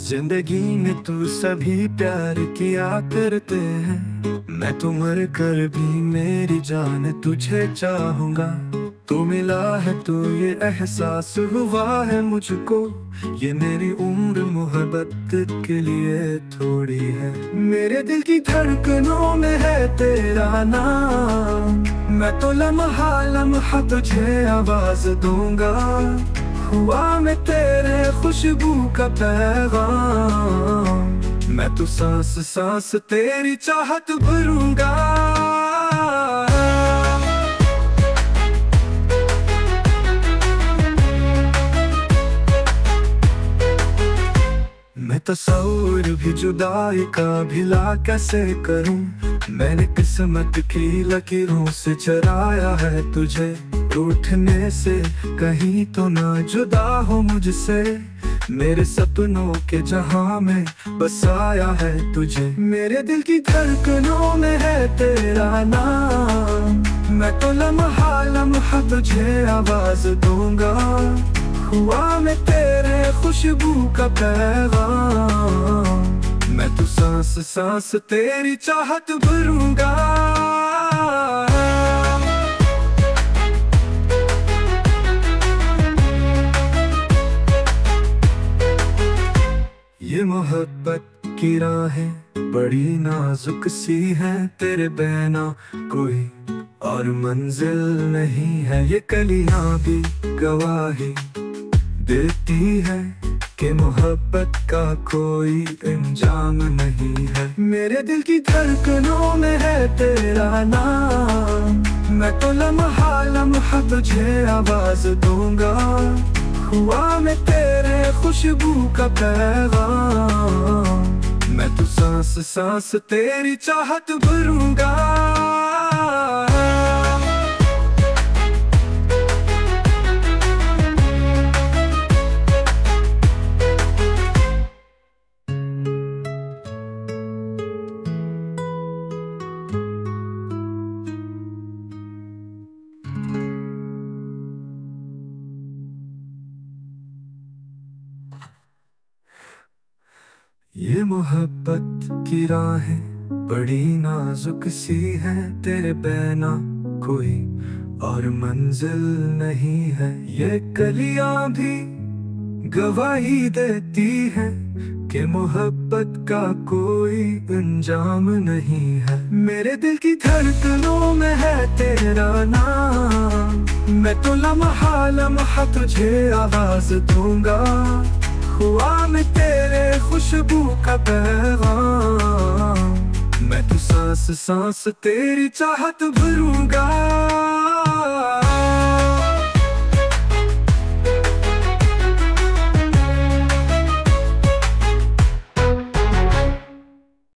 जिंदगी में तू सभी प्यार किया करते हैं। मैं तो मर कर भी मेरी जान तुझे चाहूंगा। तू मिला है तो ये एहसास हुआ है मुझको। ये मेरी उम्र मोहब्बत के लिए थोड़ी है। मेरे दिल की धड़कनों में है तेरा नाम। मैं तो लम्हा लम्हा तुझे आवाज दूंगा। हुआ मैं तेरे खुशबू का पैगाम। मैं तो सांस सांस तेरी चाहत भरूंगा। मैं तस्वीर भी जुदाई का भिला कैसे करूं। मैंने किस्मत की लकीरों से चराया है तुझे। रूठने से कहीं तो ना जुदा हो मुझसे। मेरे सपनों के जहां में बसाया है तुझे। मेरे दिल की धड़कनों में है तेरा नाम। मैं तो लम्हा लम्हा तुझे आवाज दूंगा। हुआ मैं तेरे खुशबू का पैगाम। मैं तो सांस सांस तेरी चाहत भरूंगा। ये मोहब्बत की राहें बड़ी नाजुक सी हैं। तेरे बिना कोई और मंजिल नहीं है। ये कलियां भी गवाही देती है कि मोहब्बत का कोई इंजाम नहीं है। मेरे दिल की धड़कनों में है तेरा नाम। मैं तो लम्हा लम्हा तुझे आवाज दूंगा। हुआ मैं तेरे खुशबू का पैगाम। मैं तो सांस सांस तेरी चाहत भरूंगा। ये मोहब्बत की राहें बड़ी नाजुक सी हैं। तेरे बिना कोई और मंजिल नहीं है। ये कलियां भी गवाही देती हैं कि मोहब्बत का कोई अंजाम नहीं है। मेरे दिल की धड़कनों में है तेरा नाम। मैं तो लम्हा लम्हा तुझे आवाज दूंगा। हुआ मैं तेरे खुशबू का पैगाम। मैं तो सांस सांस तेरी चाहत भरूंगा।